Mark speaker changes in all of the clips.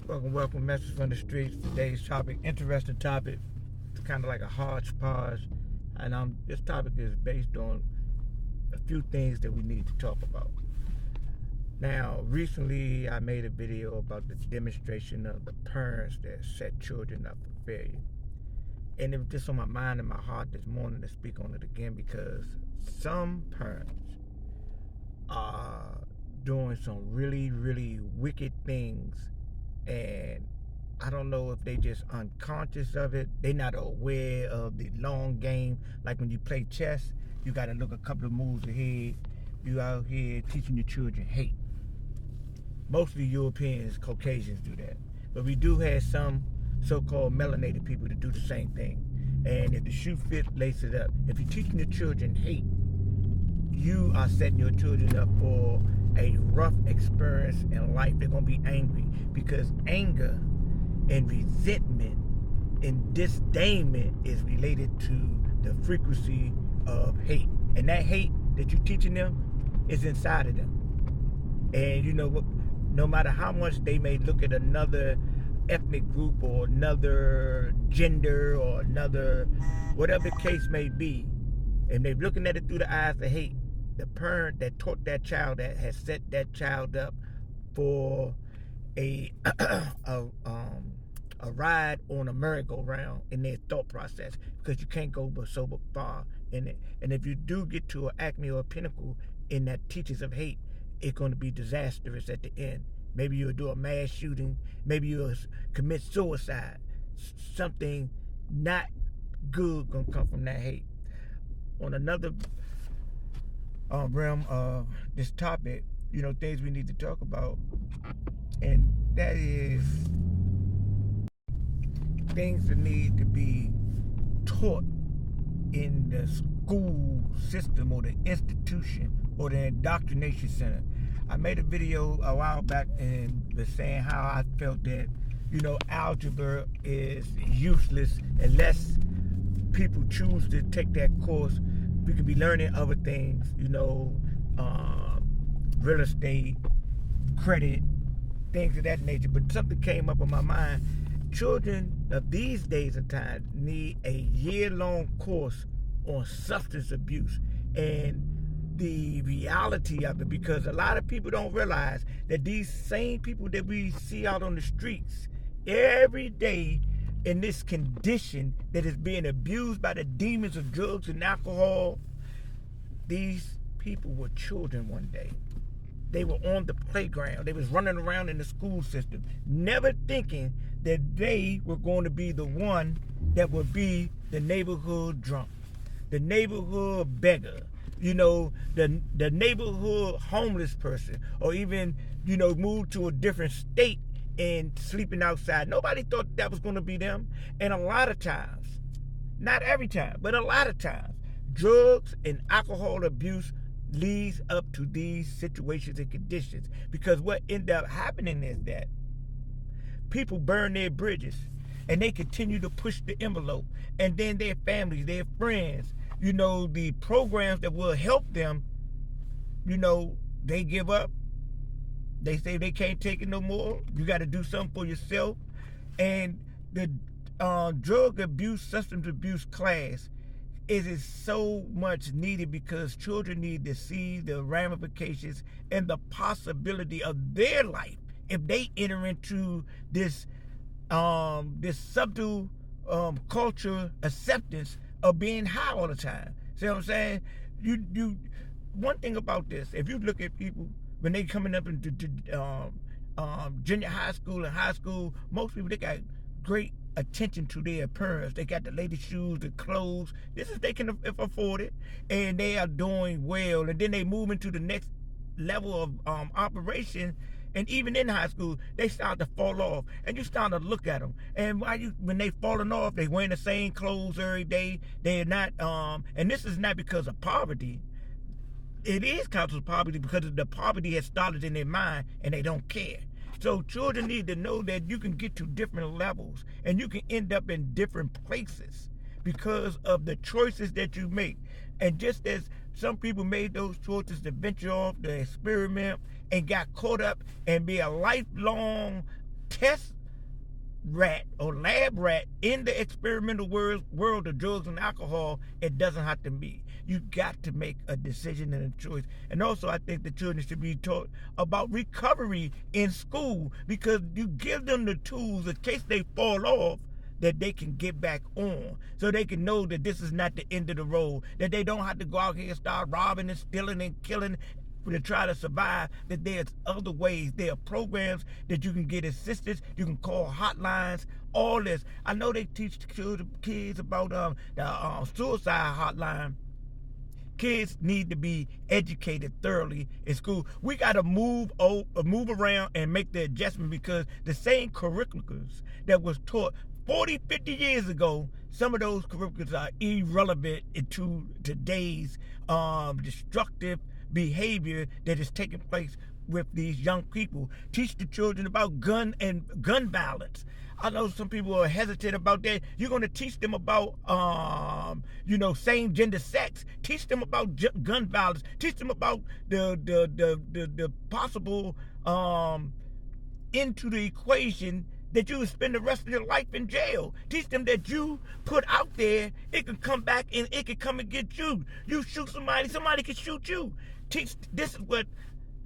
Speaker 1: Welcome. Message from the streets. Today's topic, interesting topic. It's kind of like a hodgepodge, and this topic is based on a few things that we need to talk about. Now, recently I made a video about the demonstration of the parents that set children up for failure, and it was just on my mind and my heart this morning to speak on it again because some parents are doing some really, really wicked things. And I don't know if they just unconscious of it. They not aware of the long game. Like when you play chess, you got to look a couple of moves ahead. You out here teaching your children hate. Mostly Europeans, Caucasians do that. But we do have some so-called melanated people that do the same thing. And if the shoe fits, lace it up. If you're teaching your children hate, you are setting your children up for a rough experience in life. They're going to be angry because anger and resentment and disdainment is related to the frequency of hate. And that hate that you're teaching them is inside of them. And you know what? No matter how much they may look at another ethnic group or another gender or another, whatever the case may be, and they're looking at it through the eyes of hate, the parent that taught that child, that has set that child up for a ride on a merry-go-round in their thought process, because you can't go but so far in it. And if you do get to an acme or a pinnacle in that teachings of hate, it's going to be disastrous at the end. Maybe you'll do a mass shooting. Maybe you'll commit suicide. Something not good going to come from that hate. On another realm of this topic, things we need to talk about, and that is things that need to be taught in the school system or the institution or the indoctrination center. I made a video a while back and was saying how I felt that, algebra is useless unless people choose to take that course. We could be learning other things, real estate, credit, things of that nature. But something came up in my mind. Children of these days and time need a year-long course on substance abuse and the reality of it, because a lot of people don't realize that these same people that we see out on the streets every day in this condition that is being abused by the demons of drugs and alcohol, these people were children one day. They were on the playground. They was running around in the school system, never thinking that they were going to be the one that would be the neighborhood drunk, the neighborhood beggar, the neighborhood homeless person, or even, move to a different state and sleeping outside. Nobody thought that was going to be them. And a lot of times, not every time, but a lot of times, drugs and alcohol abuse leads up to these situations and conditions. Because what ended up happening is that people burn their bridges and they continue to push the envelope. And then their families, their friends, the programs that will help them, they give up. They say they can't take it no more. You got to do something for yourself. And the drug abuse, substance abuse class is so much needed because children need to see the ramifications and the possibility of their life if they enter into this subtle culture acceptance of being high all the time. See what I'm saying? You one thing about this, if you look at people when they coming up into junior high school and high school, most people, they got great attention to their appearance. They got the latest shoes, the clothes. This is they can afford it, and they are doing well. And then they move into the next level of operation. And even in high school, they start to fall off, and you start to look at them. And when they falling off, they wearing the same clothes every day. They're not, and this is not because of poverty. It is because of poverty, because the poverty has started in their mind, and they don't care. So children need to know that you can get to different levels, and you can end up in different places because of the choices that you make. And just as some people made those choices to venture off, to experiment, and got caught up and be a lifelong test rat or lab rat in the experimental world of drugs and alcohol, it doesn't have to be. You got to make a decision and a choice. And also, I think the children should be taught about recovery in school, because you give them the tools in case they fall off, that they can get back on, so they can know that this is not the end of the road, that they don't have to go out here and start robbing and stealing and killing to try to survive, that there's other ways. There are programs that you can get assistance, you can call hotlines, all this. I know they teach kids about the suicide hotline. Kids need to be educated thoroughly in school. We got to move around and make the adjustment, because the same curriculums that was taught 40, 50 years ago, some of those curriculums are irrelevant to today's destructive behavior that is taking place with these young people. Teach the children about gun violence. I know some people are hesitant about that. You're going to teach them about, same gender sex. Teach them about gun violence. Teach them about the possible into the equation that you would spend the rest of your life in jail. Teach them that you put out there, it can come back and it can come and get you. You shoot somebody can shoot you. This is what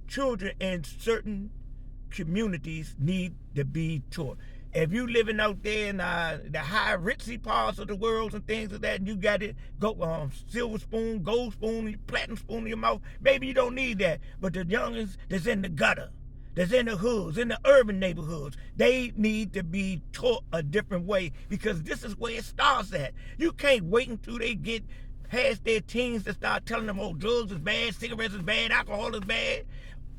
Speaker 1: children in certain communities need to be taught. If you living out there in the high ritzy parts of the world and things like that, and you got it, go silver spoon, gold spoon, platinum spoon in your mouth, maybe you don't need that. But the youngins that's in the gutter, that's in the hoods, in the urban neighborhoods, they need to be taught a different way, because this is where it starts at. You can't wait until they get past their teens to start telling them, oh, drugs is bad, cigarettes is bad, alcohol is bad.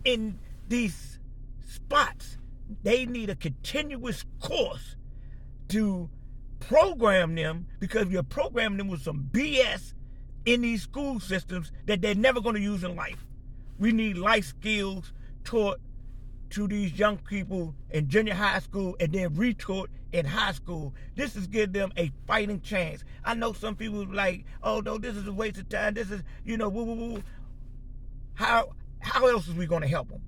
Speaker 1: In these spots, they need a continuous course to program them, because you're programming them with some BS in these school systems that they're never going to use in life. We need life skills taught to these young people in junior high school and then retaught in high school. This is give them a fighting chance. I know some people like, oh no, this is a waste of time. This is, woo, woo, woo. How else is we going to help them?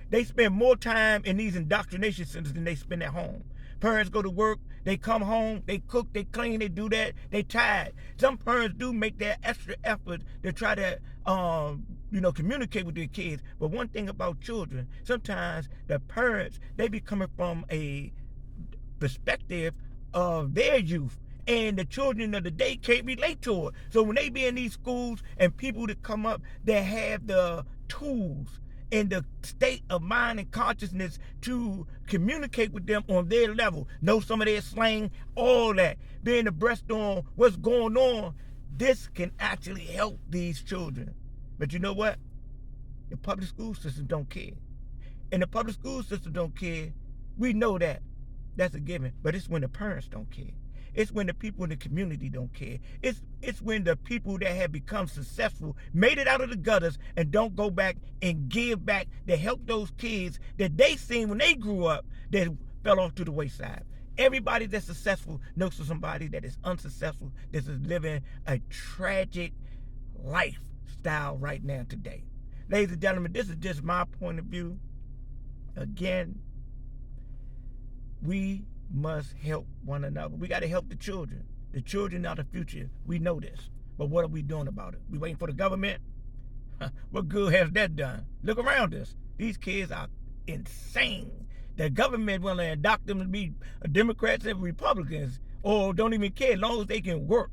Speaker 1: They spend more time in these indoctrination centers than they spend at home. Parents go to work, they come home, they cook, they clean, they do that, they tired. Some parents do make that extra effort to try to communicate with their kids. But one thing about children, sometimes the parents, they be coming from a perspective of their youth, and the children of the day can't relate to it. So when they be in these schools and people that come up that have the tools and the state of mind and consciousness to communicate with them on their level, know some of their slang, all that, being abreast on what's going on, this can actually help these children. But you know what? The public school system don't care. And the public school system don't care. We know that. That's a given. But it's when the parents don't care. It's when the people in the community don't care. It's when the people that have become successful, made it out of the gutters, and don't go back and give back to help those kids that they seen when they grew up that fell off to the wayside. Everybody that's successful knows somebody that is unsuccessful, that is living a tragic lifestyle right now today. Ladies and gentlemen, this is just my point of view. Again, we must help one another. We got to help the children. The children are the future. We know this. But what are we doing about it? We waiting for the government? What good has that done? Look around us. These kids are insane. The government want to adopt them to be Democrats and Republicans, or don't even care, as long as they can work.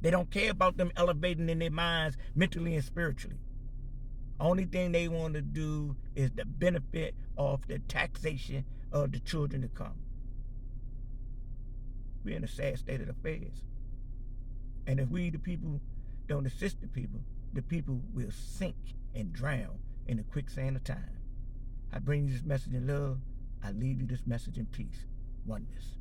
Speaker 1: They don't care about them elevating in their minds mentally and spiritually. Only thing they want to do is the benefit of the taxation of the children to come. We're in a sad state of affairs. And if we, the people, don't assist the people will sink and drown in the quicksand of time. I bring you this message in love. I leave you this message in peace. Oneness.